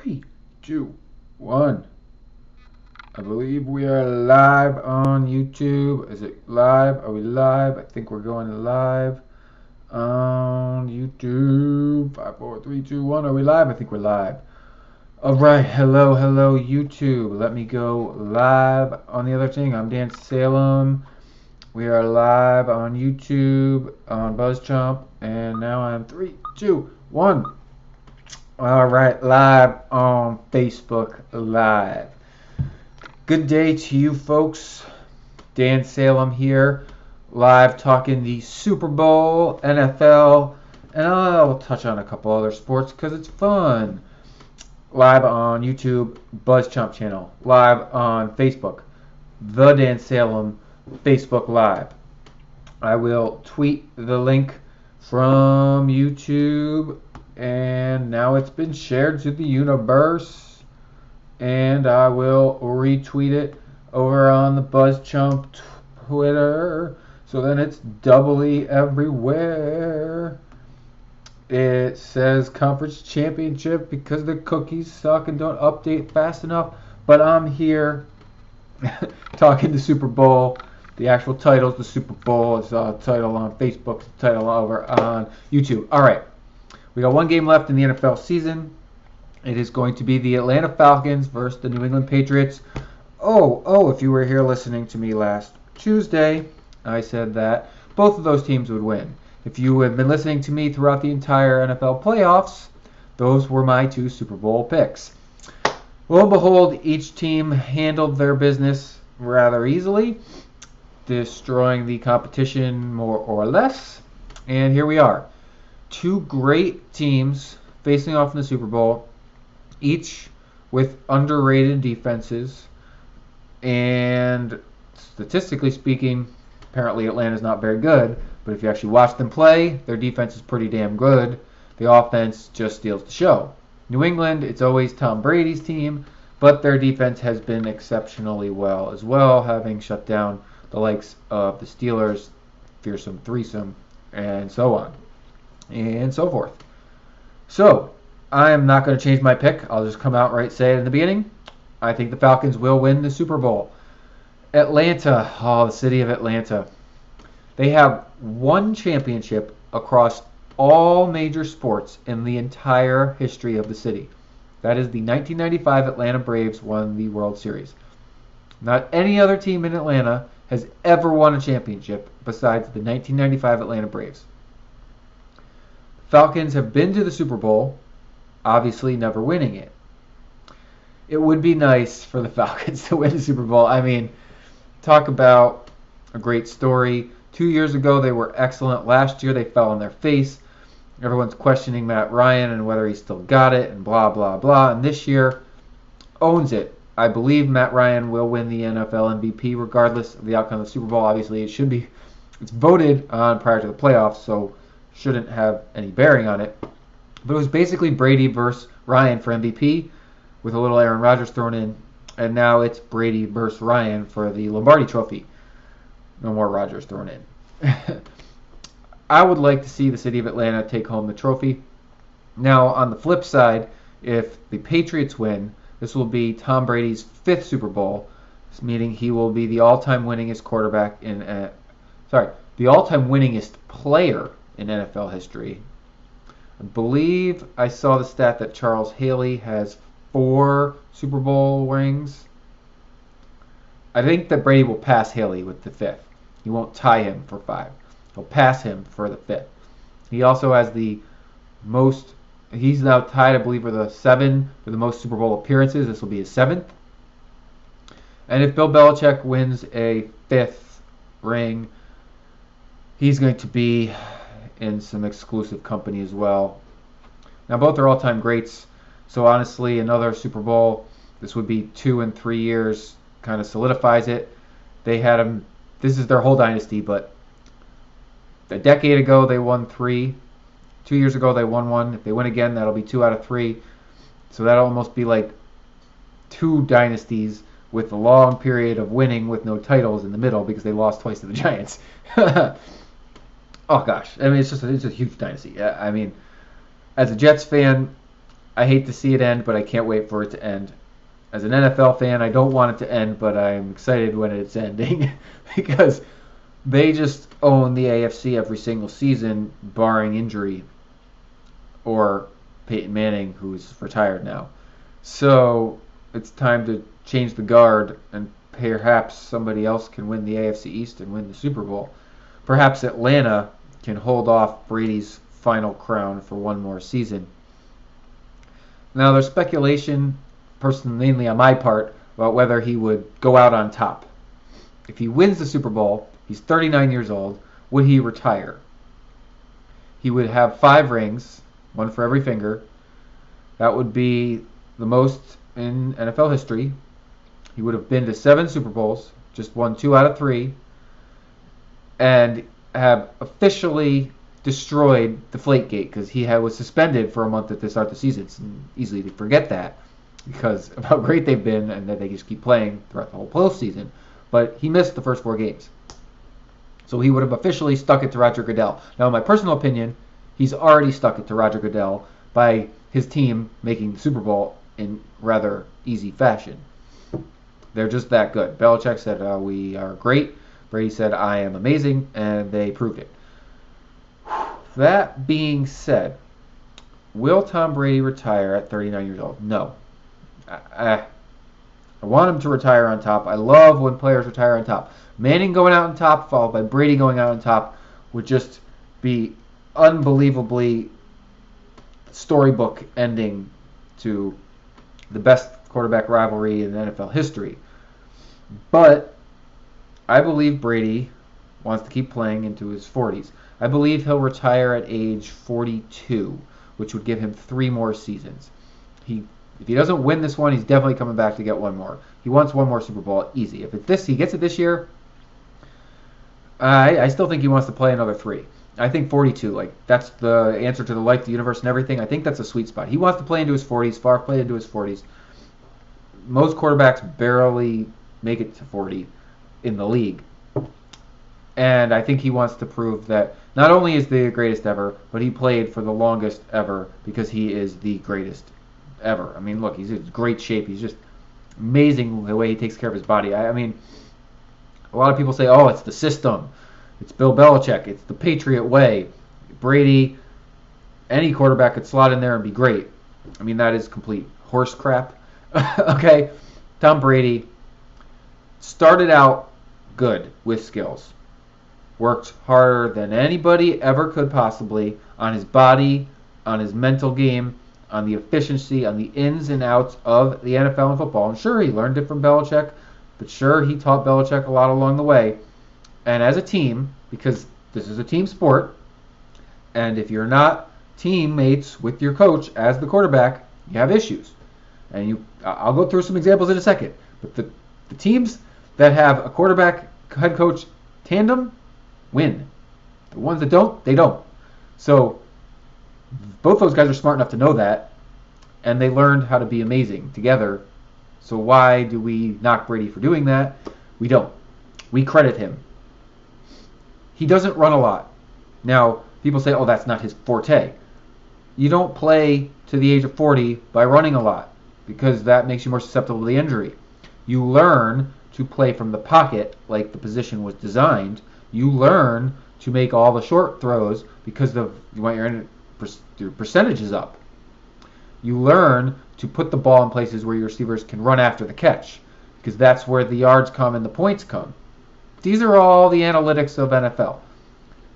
3, 2, 1. I believe we are live on YouTube. Is it live? Are we live? I think we're going live on YouTube. 5, 4, 3, 2, 1. Are we live? I think we're live. Alright, hello, YouTube. Let me go live on the other thing. I'm Dan Salem. We are live on YouTube, on BuzzChomp, and now I'm 3, 2, 1. Alright, live on Facebook Live. Good day to you folks. Dan Salem here, live talking the Super Bowl, NFL, and I'll touch on a couple other sports because it's fun. Live on YouTube, BuzzChomp channel. Live on Facebook, The Dan Salem Facebook Live. I will tweet the link from YouTube, and now it's been shared to the universe, and I will retweet it over on the BuzzChomp Twitter, so then it's doubly everywhere. It says conference championship because the cookies suck and don't update fast enough, but I'm here talking the Super Bowl. The actual title is the Super Bowl. It's a title on Facebook, it's a title over on YouTube. All right. We got one game left in the NFL season. It is going to be the Atlanta Falcons versus the New England Patriots. Oh, if you were here listening to me last Tuesday, I said that both of those teams would win. If you have been listening to me throughout the entire NFL playoffs, those were my two Super Bowl picks. Lo and behold, each team handled their business rather easily, destroying the competition more or less. And here we are. Two great teams facing off in the Super Bowl, each with underrated defenses, and statistically speaking, apparently Atlanta's not very good, but if you actually watch them play, their defense is pretty damn good. The offense just steals the show. New England, it's always Tom Brady's team, but their defense has been exceptionally well as well, having shut down the likes of the Steelers, fearsome threesome, and so on and so forth. So, I am not going to change my pick. I'll just come out right, say it in the beginning. I think the Falcons will win the Super Bowl. Atlanta, the city of Atlanta. They have one championship across all major sports in the entire history of the city. That is the 1995 Atlanta Braves won the World Series. Not any other team in Atlanta has ever won a championship besides the 1995 Atlanta Braves. Falcons have been to the Super Bowl, obviously never winning it. It would be nice for the Falcons to win the Super Bowl. I mean, talk about a great story. 2 years ago, they were excellent. Last year, they fell on their face. Everyone's questioning Matt Ryan and whether he still got it and blah, blah, blah. And this year, owns it. I believe Matt Ryan will win the NFL MVP regardless of the outcome of the Super Bowl. Obviously, it's voted on prior to the playoffs, so shouldn't have any bearing on it. But it was basically Brady versus Ryan for MVP with a little Aaron Rodgers thrown in. And now it's Brady versus Ryan for the Lombardi Trophy. No more Rodgers thrown in. I would like to see the city of Atlanta take home the trophy. Now, on the flip side, if the Patriots win, this will be Tom Brady's 5th Super Bowl, meaning he will be the all-time winningest quarterback the all-time winningest player in NFL history. I believe I saw the stat that Charles Haley has 4 Super Bowl rings. I think that Brady will pass Haley with the 5th. He won't tie him for 5. He'll pass him for the 5th. He also has the most. He's now tied, I believe, for the 7 for the most Super Bowl appearances. This will be his 7th. And if Bill Belichick wins a 5th ring, he's going to be in some exclusive company as well. Now, both are all-time greats. So, honestly, another Super Bowl, this would be 2 and 3 years, kind of solidifies it. They had him. This is their whole dynasty, but a decade ago, they won 3. 2 years ago, they won 1. If they win again, that'll be 2 out of 3. So that'll almost be like 2 dynasties with a long period of winning with no titles in the middle because they lost twice to the Giants. Oh, gosh. I mean, it's a huge dynasty. I mean, as a Jets fan, I hate to see it end, but I can't wait for it to end. As an NFL fan, I don't want it to end, but I'm excited when it's ending because they just own the AFC every single season, barring injury or Peyton Manning, who's retired now. So it's time to change the guard, and perhaps somebody else can win the AFC East and win the Super Bowl. Perhaps Atlanta can hold off Brady's final crown for one more season. Now, there's speculation, personally, mainly on my part, about whether he would go out on top. If he wins the Super Bowl, he's 39 years old, would he retire? He would have 5 rings, one for every finger. That would be the most in NFL history. He would have been to 7 Super Bowls, just won 2 out of 3, and have officially destroyed Deflategate because he was suspended for a month at the start of the season. It's easy to forget that because of how great they've been and that they just keep playing throughout the whole postseason. But he missed the first 4 games. So he would have officially stuck it to Roger Goodell. Now, in my personal opinion, he's already stuck it to Roger Goodell by his team making the Super Bowl in rather easy fashion. They're just that good. Belichick said, we are great. Brady said, I am amazing, and they proved it. That being said, will Tom Brady retire at 39 years old? No. I want him to retire on top. I love when players retire on top. Manning going out on top, followed by Brady going out on top, would just be unbelievably storybook ending to the best quarterback rivalry in NFL history. But I believe Brady wants to keep playing into his 40s. I believe he'll retire at age 42, which would give him 3 more seasons. If he doesn't win this one, he's definitely coming back to get one more. He wants one more Super Bowl, easy. If he gets it this year, I still think he wants to play another 3. I think 42, that's the answer to the life, the universe, and everything. I think that's a sweet spot. He wants to play into his 40s. Favre played into his 40s. Most quarterbacks barely make it to 40 in the league. And I think he wants to prove that not only is the greatest ever, but he played for the longest ever because he is the greatest ever. I mean, look, he's in great shape. He's just amazing the way he takes care of his body. I mean, a lot of people say, oh, it's the system. It's Bill Belichick. It's the Patriot way. Brady, any quarterback could slot in there and be great. I mean, that is complete horse crap. Okay? Tom Brady started out good with skills. Worked harder than anybody ever could possibly on his body, on his mental game, on the efficiency, on the ins and outs of the NFL and football. And sure, he learned it from Belichick, but sure, he taught Belichick a lot along the way. And as a team, because this is a team sport, and if you're not teammates with your coach as the quarterback, you have issues. And I'll go through some examples in a second. But the teams that have a quarterback head coach tandem win. The ones that don't, they don't. So both those guys are smart enough to know that, and they learned how to be amazing together. So why do we knock Brady for doing that? We don't. We credit him. He doesn't run a lot. Now, people say, oh, that's not his forte. You don't play to the age of 40 by running a lot because that makes you more susceptible to the injury. You learn to play from the pocket like the position was designed. You learn to make all the short throws because you want your percentages up. You learn to put the ball in places where your receivers can run after the catch because that's where the yards come and the points come. These are all the analytics of NFL.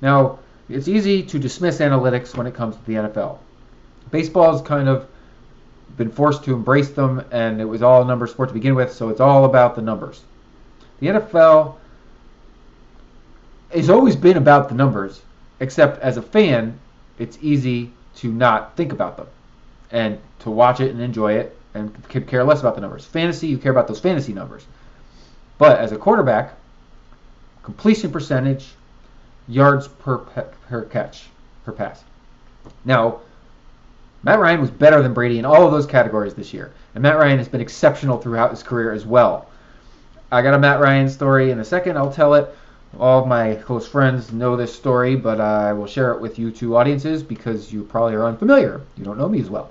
Now, it's easy to dismiss analytics when it comes to the NFL. Baseball's kind of been forced to embrace them, and it was all a number sport to begin with, so it's all about the numbers. The NFL has always been about the numbers, except as a fan, it's easy to not think about them and to watch it and enjoy it and could care less about the numbers. Fantasy, you care about those fantasy numbers. But as a quarterback, completion percentage, yards per catch, per pass. Now, Matt Ryan was better than Brady in all of those categories this year. And Matt Ryan has been exceptional throughout his career as well. I got a Matt Ryan story in a second. I'll tell it. All of my close friends know this story, but I will share it with you two audiences because you probably are unfamiliar. You don't know me as well.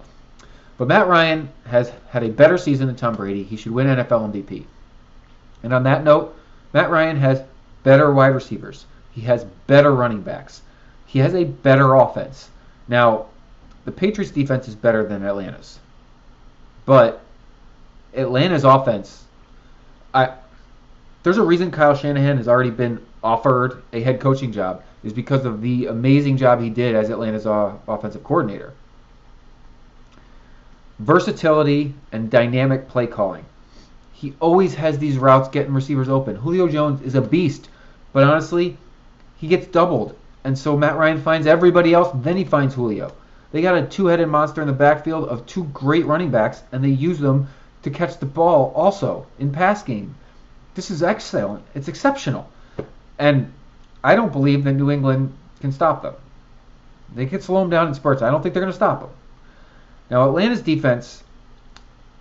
But Matt Ryan has had a better season than Tom Brady. He should win NFL MVP. And on that note, Matt Ryan has better wide receivers. He has better running backs. He has a better offense. Now, the Patriots' defense is better than Atlanta's. But Atlanta's offense, there's a reason Kyle Shanahan has already been offered a head coaching job, is because of the amazing job he did as Atlanta's offensive coordinator. Versatility and dynamic play calling. He always has these routes getting receivers open. Julio Jones is a beast, but honestly, he gets doubled. And so Matt Ryan finds everybody else, then he finds Julio. They got a two-headed monster in the backfield of two great running backs, and they use them to catch the ball also in pass game. This is excellent. It's exceptional. And I don't believe that New England can stop them. They could slow them down in spurts. I don't think they're going to stop them. Now, Atlanta's defense,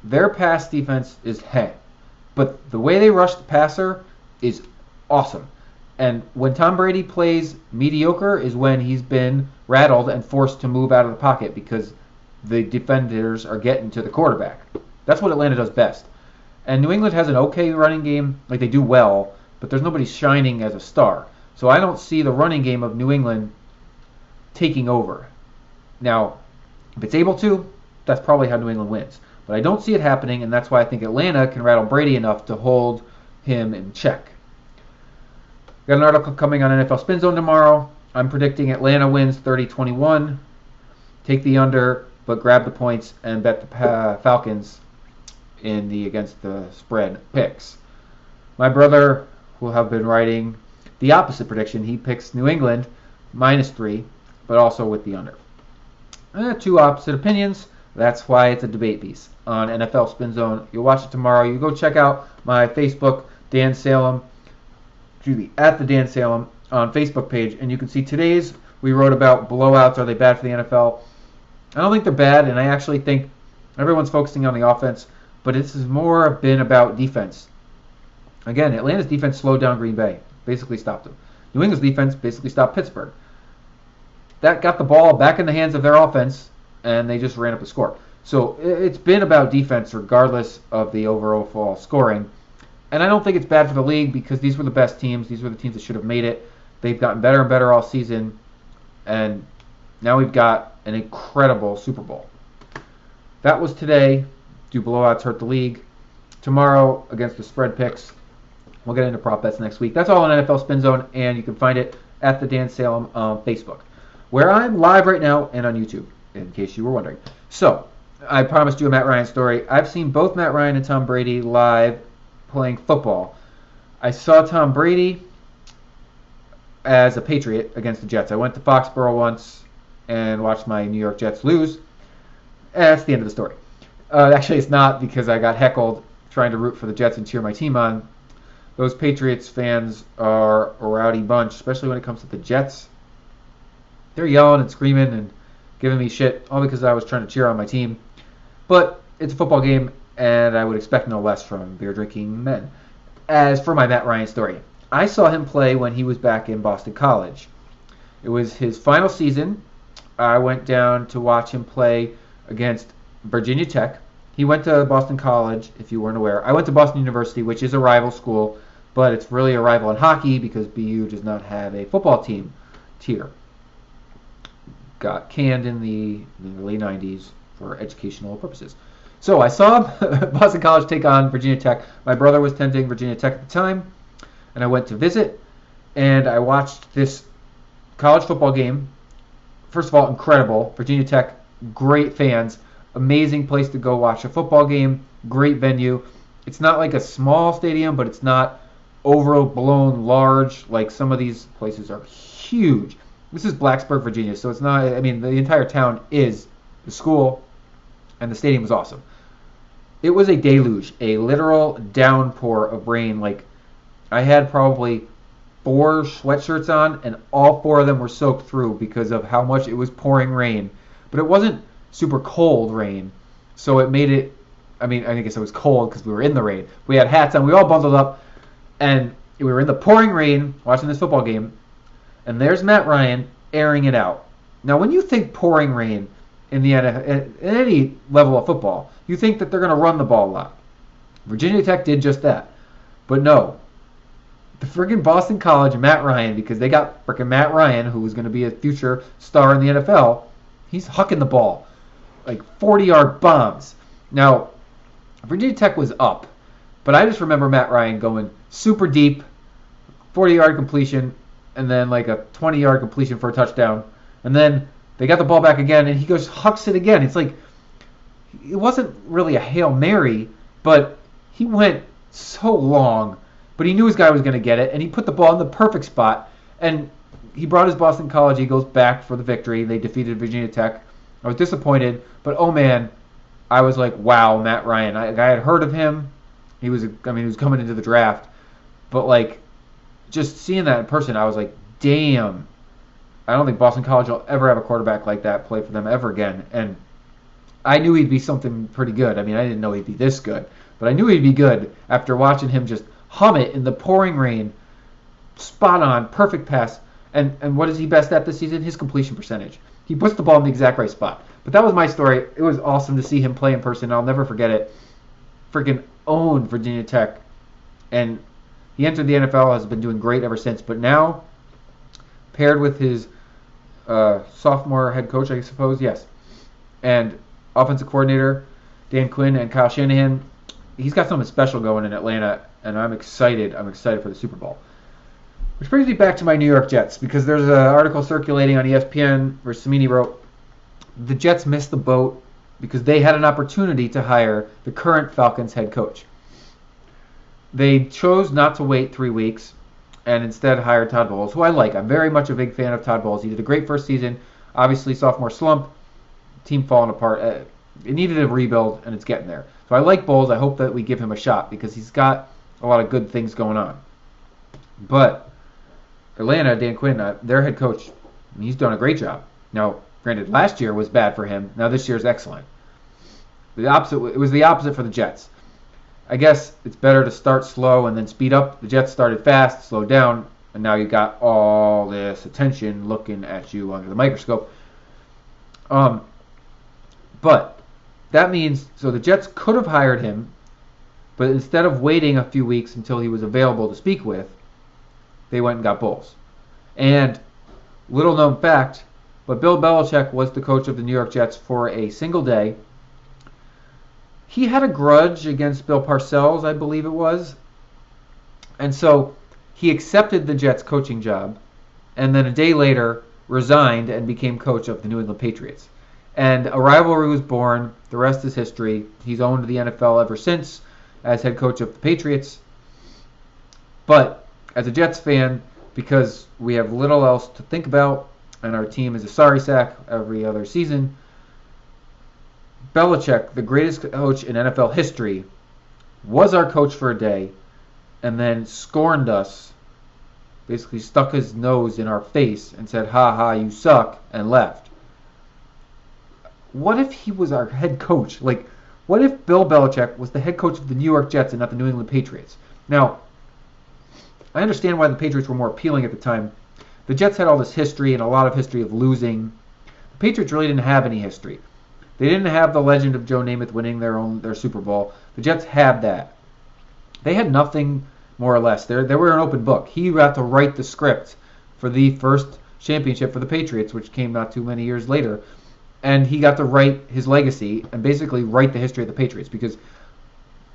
their pass defense is but the way they rush the passer is awesome. And when Tom Brady plays mediocre is when he's been rattled and forced to move out of the pocket because the defenders are getting to the quarterback. That's what Atlanta does best. And New England has an okay running game, like they do well, but there's nobody shining as a star. So I don't see the running game of New England taking over. Now, if it's able to, that's probably how New England wins. But I don't see it happening, and that's why I think Atlanta can rattle Brady enough to hold him in check. Got an article coming on NFL Spin Zone tomorrow. I'm predicting Atlanta wins 30-21. Take the under, but grab the points and bet the Falcons in the against the spread picks. My brother will have been writing the opposite prediction. He picks New England -3, but also with the under. Two opposite opinions. That's why it's a debate piece on NFL Spin Zone. You'll watch it tomorrow. You go check out my Facebook, Dan Salem. At the Dan Salem on Facebook page, and you can see today's we wrote about blowouts. Are they bad for the NFL? I don't think they're bad, and I actually think everyone's focusing on the offense, but this has more been about defense. Again, Atlanta's defense slowed down Green Bay, basically stopped them. New England's defense basically stopped Pittsburgh. That got the ball back in the hands of their offense, and they just ran up the score. So it's been about defense regardless of the overall scoring. And I don't think it's bad for the league because these were the best teams. These were the teams that should have made it. They've gotten better and better all season. And now we've got an incredible Super Bowl. That was today. Do blowouts hurt the league? Tomorrow, against the spread picks, we'll get into prop bets next week. That's all on NFL Spin Zone, and you can find it at the Dan Salem on Facebook, where I'm live right now and on YouTube, in case you were wondering. So, I promised you a Matt Ryan story. I've seen both Matt Ryan and Tom Brady live playing football. I saw Tom Brady as a Patriot against the Jets. I went to Foxborough once and watched my New York Jets lose. That's the end of the story. Actually, it's not, because I got heckled trying to root for the Jets and cheer my team on. Those Patriots fans are a rowdy bunch, especially when it comes to the Jets. They're yelling and screaming and giving me shit, all because I was trying to cheer on my team. But it's a football game, and I would expect no less from beer-drinking men. As for my Matt Ryan story, I saw him play when he was back in Boston College. It was his final season. I went down to watch him play against Virginia Tech. He went to Boston College, if you weren't aware. I went to Boston University, which is a rival school, but it's really a rival in hockey because BU does not have a football team tier. Got canned in the early 90s for educational purposes. So I saw Boston College take on Virginia Tech. My brother was attending Virginia Tech at the time, and I went to visit, and I watched this college football game. First of all, incredible. Virginia Tech, great fans, amazing place to go watch a football game, great venue. It's not like a small stadium, but it's not overblown large like some of these places are huge. This is Blacksburg, Virginia, so it's not, I mean, the entire town is the school, and the stadium was awesome. It was a deluge, a literal downpour of rain. Like, I had probably 4 sweatshirts on, and all 4 of them were soaked through because of how much it was pouring rain. But it wasn't super cold rain, so it made it, I mean, I guess it was cold because we were in the rain. We had hats on, we all bundled up, and we were in the pouring rain watching this football game, and there's Matt Ryan airing it out. Now, when you think pouring rain, in the NFL, at any level of football. You think that they're going to run the ball a lot. Virginia Tech did just that. But no. The friggin' Boston College, Matt Ryan, because they got frickin' Matt Ryan, who was going to be a future star in the NFL, he's hucking the ball. Like 40-yard bombs. Now, Virginia Tech was up. But I just remember Matt Ryan going super deep, 40-yard completion, and then like a 20-yard completion for a touchdown. And then they got the ball back again, and he goes, hucks it again. It's like, it wasn't really a Hail Mary, but he went so long. But he knew his guy was going to get it, and he put the ball in the perfect spot. And he brought his Boston College Eagles back for the victory. They defeated Virginia Tech. I was disappointed, but oh man, I was like, wow, Matt Ryan. I had heard of him. He was coming into the draft. But like, just seeing that in person, I was like, damn. I don't think Boston College will ever have a quarterback like that play for them ever again. And I knew he'd be something pretty good. I mean, I didn't know he'd be this good, but I knew he'd be good after watching him just hum it in the pouring rain, spot on, perfect pass. And what is he best at this season? His completion percentage. He puts the ball in the exact right spot. But that was my story. It was awesome to see him play in person. I'll never forget it. Freaking owned Virginia Tech. And he entered the NFL, has been doing great ever since. But now, paired with his sophomore head coach, I suppose, yes, and offensive coordinator Dan Quinn and Kyle Shanahan, he's got something special going in Atlanta, and I'm excited. I'm excited for the Super Bowl. Which brings me back to my New York Jets, because there's an article circulating on ESPN where Samini wrote, the Jets missed the boat because they had an opportunity to hire the current Falcons head coach. They chose not to wait 3 weeks and instead hired Todd Bowles, who I like. I'm very much a big fan of Todd Bowles. He did a great first season. Obviously, sophomore slump, team falling apart. It needed a rebuild, and it's getting there. So I like Bowles. I hope that we give him a shot because he's got a lot of good things going on. But Atlanta, Dan Quinn, their head coach, he's done a great job. Now, granted, last year was bad for him. Now this year's excellent. It was the opposite for the Jets. I guess it's better to start slow and then speed up. The Jets started fast, slowed down, and now you got all this attention looking at you under the microscope. But that means, so the Jets could have hired him, but instead of waiting a few weeks until he was available to speak with, they went and got Bowles. And little known fact, but Bill Belichick was the coach of the New York Jets for a single day. He had a grudge against Bill Parcells, I believe it was. And so he accepted the Jets coaching job and then a day later resigned and became coach of the New England Patriots. And a rivalry was born. The rest is history. He's owned the NFL ever since as head coach of the Patriots. But as a Jets fan, because we have little else to think about and our team is a sorry sack every other season, Belichick, the greatest coach in NFL history, was our coach for a day and then scorned us, basically stuck his nose in our face and said, ha ha, you suck, and left. What if he was our head coach? Like, what if Bill Belichick was the head coach of the New York Jets and not the New England Patriots? Now, I understand why the Patriots were more appealing at the time. The Jets had all this history and a lot of history of losing. The Patriots really didn't have any history. They didn't have the legend of Joe Namath winning their Super Bowl. The Jets had that. They had nothing, more or less. They were an open book. He got to write the script for the first championship for the Patriots, which came not too many years later. And he got to write his legacy and basically write the history of the Patriots, because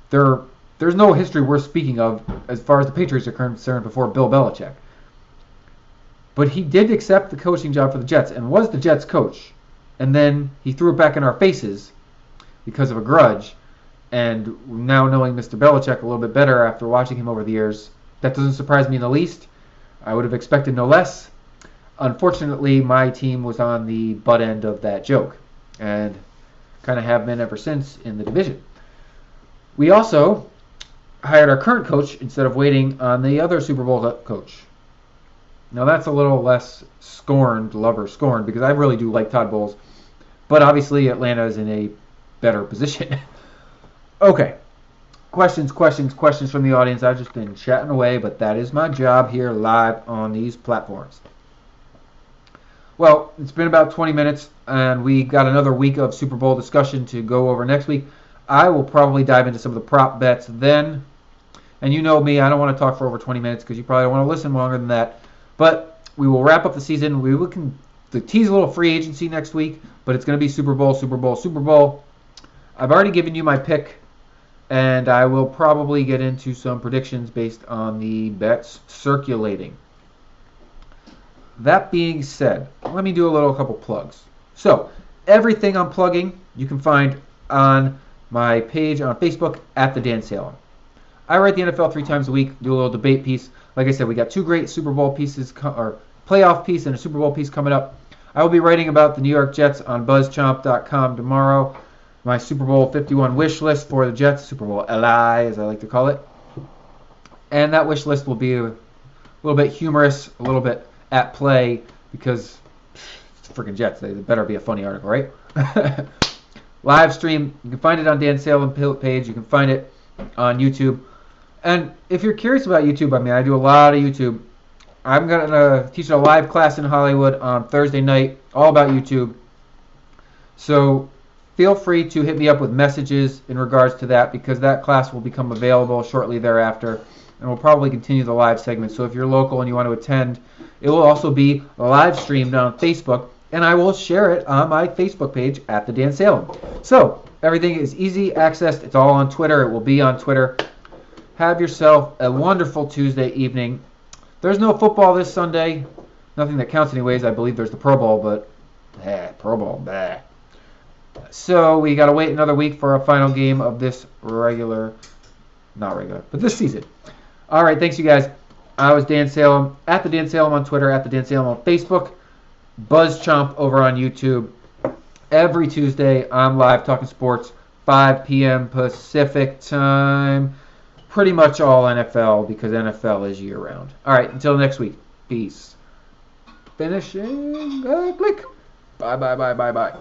there's no history worth speaking of as far as the Patriots are concerned before Bill Belichick. But he did accept the coaching job for the Jets and was the Jets coach. And then he threw it back in our faces because of a grudge. And now knowing Mr. Belichick a little bit better after watching him over the years, that doesn't surprise me in the least. I would have expected no less. Unfortunately, my team was on the butt end of that joke and kind of have been ever since in the division. We also hired our current coach instead of waiting on the other Super Bowl coach. Now that's a little less scorned because I really do like Todd Bowles. But obviously Atlanta is in a better position. Okay. Questions from the audience. I've just been chatting away, but that is my job here live on these platforms. Well, it's been about 20 minutes, and we got another week of Super Bowl discussion to go over next week. I will probably dive into some of the prop bets then. And you know me, I don't want to talk for over 20 minutes because you probably don't want to listen longer than that. But we will wrap up the season. We can tease a little free agency next week, but it's going to be Super Bowl, Super Bowl, Super Bowl. I've already given you my pick, and I will probably get into some predictions based on the bets circulating. That being said, let me do a couple plugs. So, everything I'm plugging, you can find on my page on Facebook at the Dan Salem. I write the NFL 3 times a week, do a little debate piece. Like I said, we got 2 great Super Bowl pieces, or playoff piece and a Super Bowl piece coming up. I will be writing about the New York Jets on BuzzChomp.com tomorrow. My Super Bowl 51 wish list for the Jets, Super Bowl LI as I like to call it. And that wish list will be a little bit humorous, a little bit at play, because it's the freaking Jets. They better be a funny article, right? Livestream, you can find it on Dan Salem page. You can find it on YouTube. And if you're curious about YouTube, I mean, I do a lot of YouTube. I'm going to teach a live class in Hollywood on Thursday night, all about YouTube. So feel free to hit me up with messages in regards to that, because that class will become available shortly thereafter. And we'll probably continue the live segment. So if you're local and you want to attend, it will also be live streamed on Facebook. And I will share it on my Facebook page at the Dan Salem. So everything is easy accessed. It's all on Twitter. It will be on Twitter. Have yourself a wonderful Tuesday evening. There's no football this Sunday. Nothing that counts anyways. I believe there's the Pro Bowl, but Pro Bowl, bah. So we got to wait another week for our final game of this this season. All right, thanks you guys. I was Dan Salem, at the Dan Salem on Twitter, at the Dan Salem on Facebook, BuzzChomp over on YouTube. Every Tuesday, I'm live talking sports, 5 p.m. Pacific time. Pretty much all NFL, because NFL is year-round. All right, until next week. Peace. Finishing. Click. Bye.